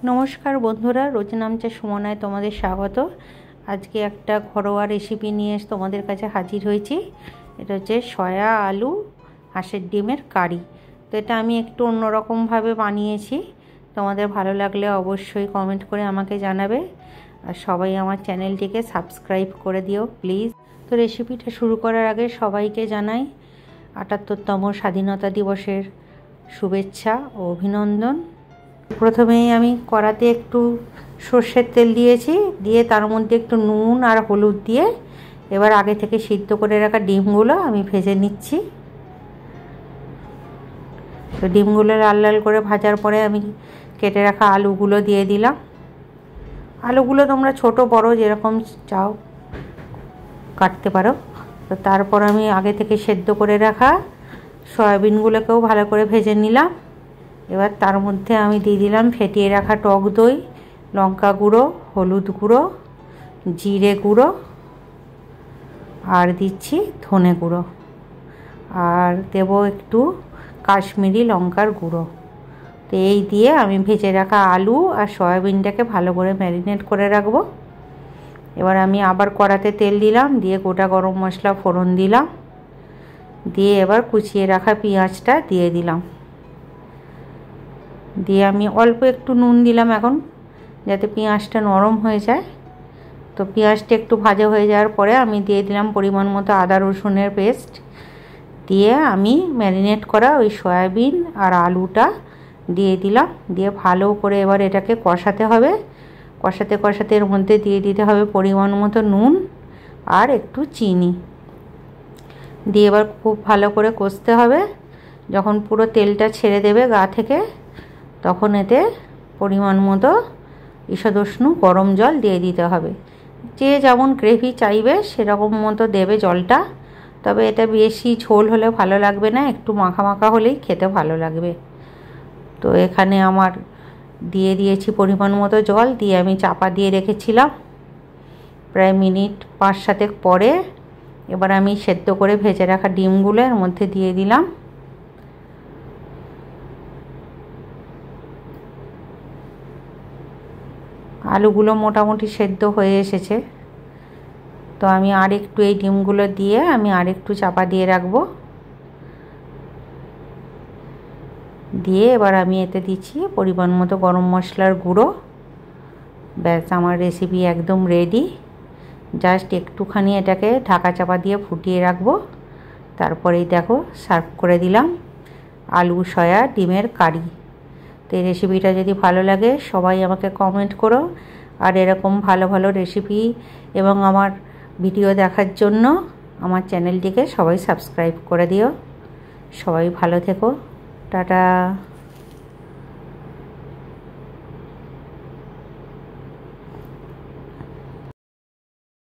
নমস্কার বন্ধুরা, রোজনামচা সুমনায় তোমাদের স্বাগত। আজকে একটা ঘরোয়া রেসিপি নিয়ে তোমাদের কাছে হাজির হয়েছি। এটা হচ্ছে সয়া আলু হাঁসের ডিমের কারি। তো এটা আমি একটু অন্যরকমভাবে বানিয়েছি। তোমাদের ভালো লাগলে অবশ্যই কমেন্ট করে আমাকে জানাবে, আর সবাই আমার চ্যানেলটিকে সাবস্ক্রাইব করে দিও প্লিজ। তো রেসিপিটা শুরু করার আগে সবাইকে জানাই ৭৮তম স্বাধীনতা দিবসের শুভেচ্ছা ও অভিনন্দন। প্রথমেই আমি কড়াতে একটু সর্ষের তেল দিয়েছি, দিয়ে তার মধ্যে একটু নুন আর হলুদ দিয়ে এবার আগে থেকে সিদ্ধ করে রাখা ডিমগুলো আমি ভেজে নিচ্ছি। তো ডিমগুলো লাল লাল করে ভাজার পরে আমি কেটে রাখা আলুগুলো দিয়ে দিলাম। আলুগুলো তোমরা ছোট বড় যেরকম চাও কাটতে পারো। তো তারপর আমি আগে থেকে সেদ্ধ করে রাখা সয়াবিনগুলোকেও ভালো করে ভেজে নিলাম। এবার তার মধ্যে আমি দিয়ে দিলাম ফেটিয়ে রাখা টক দই, লঙ্কা গুঁড়ো, হলুদ গুঁড়ো, জিরে গুঁড়ো, আর দিচ্ছি ধনে গুঁড়ো, আর দেব একটু কাশ্মীরি লঙ্কার গুঁড়ো। তো এই দিয়ে আমি ভেজে রাখা আলু আর সয়াবিনটাকে ভালো করে ম্যারিনেট করে রাখবো। এবার আমি আবার কড়াতে তেল দিলাম, দিয়ে গোটা গরম মশলা ফোড়ন দিলাম, দিয়ে এবার কুচিয়ে রাখা পেঁয়াজটা দিয়ে দিলাম, দিয়ে আমি অল্প একটু নুন দিলাম এখন, যাতে পেঁয়াজটা নরম হয়ে যায়। তো পেঁয়াজটা একটু ভাজা হয়ে যাওয়ার পরে আমি দিয়ে দিলাম পরিমাণ মতো আদা রসুনের পেস্ট, দিয়ে আমি ম্যারিনেট করা ওই সয়াবিন আর আলুটা দিয়ে দিলাম, দিয়ে ভালো করে এবার এটাকে কষাতে হবে। কষাতে কষাতে এর মধ্যে দিয়ে দিতে হবে পরিমাণ মতো নুন আর একটু চিনি, দিয়ে এবার খুব ভালো করে কষতে হবে। যখন পুরো তেলটা ছেড়ে দেবে গা থেকে, তখন এতে পরিমাণ মতো ঈষদুষ্ণ গরম জল দিয়ে দিতে হবে। যে যেমন গ্রেভি চাইবে সেরকম মতো দেবে জলটা। তবে এটা বেশি ঝোল হলে ভালো লাগবে না, একটু মাখা মাখা হলেই খেতে ভালো লাগবে। তো এখানে আমার দিয়ে দিয়েছি পরিমাণ মতো জল, দিয়ে আমি চাপা দিয়ে রেখেছিলাম প্রায় মিনিট ৫-৭ পরে। এবার আমি সেদ্ধ করে ভেজে রাখা ডিমগুলো এর মধ্যে দিয়ে দিলাম। আলুগুলো মোটামুটি সেদ্ধ হয়ে এসেছে। তো আমি আর একটু এই ডিমগুলো দিয়ে আমি আর একটু চাপা দিয়ে রাখবো। দিয়ে এবার আমি এতে দিচ্ছি পরিমাণ মতো গরম মশলার গুঁড়ো। ব্যাস, আমার রেসিপি একদম রেডি। জাস্ট একটুখানি এটাকে ঢাকা চাপা দিয়ে ফুটিয়ে রাখবো। তারপরেই দেখো সার্ভ করে দিলাম আলু সয়া ডিমের কারি। তো এই রেসিপিটা যদি ভালো লাগে সবাই আমাকে কমেন্ট করো, আর এরকম ভালো ভালো রেসিপি এবং আমার ভিডিও দেখার জন্য আমার চ্যানেলটিকে সবাই সাবস্ক্রাইব করে দিও। সবাই ভালো থেকো, টাটা।